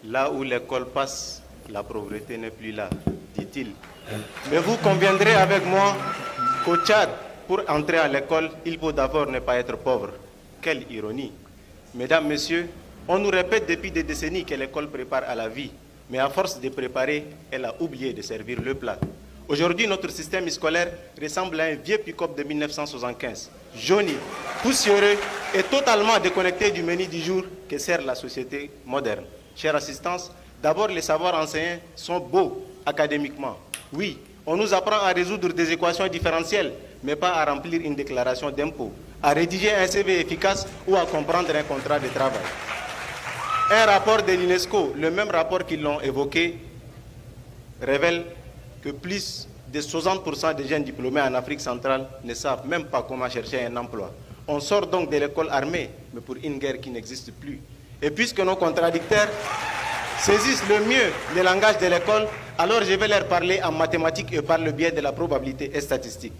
Là où l'école passe, la pauvreté n'est plus là, dit-il. Mais vous conviendrez avec moi qu'au Tchad, pour entrer à l'école, il faut d'abord ne pas être pauvre. Quelle ironie. Mesdames, Messieurs, on nous répète depuis des décennies que l'école prépare à la vie, mais à force de préparer, elle a oublié de servir le plat. Aujourd'hui, notre système scolaire ressemble à un vieux pick-up de 1975, jauni, poussiéreux et totalement déconnecté du menu du jour que sert la société moderne. Chère assistance, d'abord les savoirs enseignés sont beaux académiquement. Oui, on nous apprend à résoudre des équations différentielles, mais pas à remplir une déclaration d'impôt, à rédiger un CV efficace ou à comprendre un contrat de travail. Un rapport de l'UNESCO, le même rapport qu'ils l'ont évoqué, révèle que plus de 60% des jeunes diplômés en Afrique centrale ne savent même pas comment chercher un emploi. On sort donc de l'école armée, mais pour une guerre qui n'existe plus. Et puisque nos contradicteurs saisissent le mieux le langage de l'école, alors je vais leur parler en mathématiques et par le biais de la probabilité et statistique.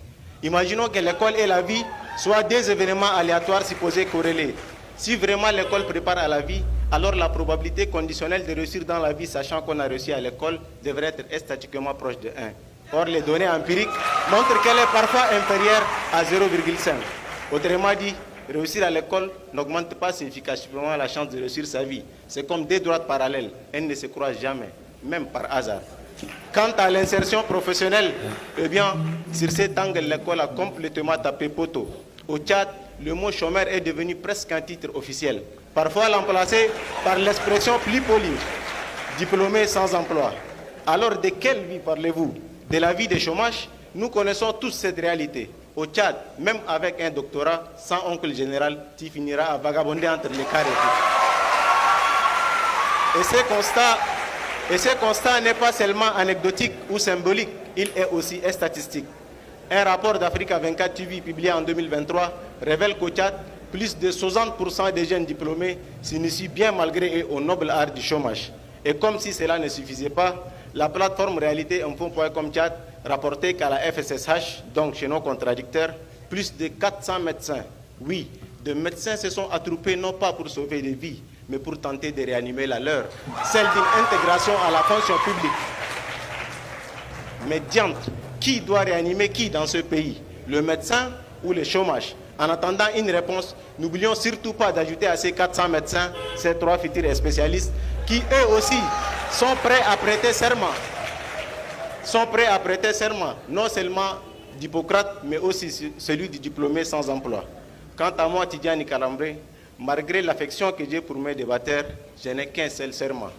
Imaginons que l'école et la vie soient deux événements aléatoires supposés corrélés. Si vraiment l'école prépare à la vie, alors la probabilité conditionnelle de réussir dans la vie, sachant qu'on a réussi à l'école, devrait être statistiquement proche de 1. Or, les données empiriques montrent qu'elle est parfois inférieure à 0,5. Autrement dit, réussir à l'école n'augmente pas significativement la chance de réussir sa vie. C'est comme deux droites parallèles, elles ne se croisent jamais, même par hasard. Quant à l'insertion professionnelle, eh bien, sur cet angle, l'école a complètement tapé poteau. Au Tchad, le mot chômeur est devenu presque un titre officiel, parfois remplacé par l'expression plus polie, diplômé sans emploi. Alors de quelle vie parlez-vous? De la vie de chômage? Nous connaissons tous cette réalité. Au Tchad, même avec un doctorat, sans oncle général, tu finiras à vagabonder entre les carrés. Et ce constat n'est pas seulement anecdotique ou symbolique, il est aussi statistique. Un rapport d'Africa 24 TV publié en 2023 révèle qu'au Tchad, plus de 60% des jeunes diplômés s'initient bien malgré eux au noble art du chômage. Et comme si cela ne suffisait pas, la plateforme Réalité Info.com Tchad rapportait qu'à la FSSH, donc chez nos contradicteurs, plus de 400 médecins, oui, de médecins se sont attroupés non pas pour sauver des vies, mais pour tenter de réanimer la leur, celle d'une intégration à la fonction publique. Mais diantre, qui doit réanimer qui dans ce pays? Le médecin ou le chômage? En attendant une réponse, n'oublions surtout pas d'ajouter à ces 400 médecins, ces 3 futurs spécialistes, qui eux aussi sont prêts à prêter serment. Non seulement d'Hippocrate, mais aussi celui du diplômé sans emploi. Quant à moi, Tidjani Kalambré, malgré l'affection que j'ai pour mes débatteurs, je n'ai qu'un seul serment.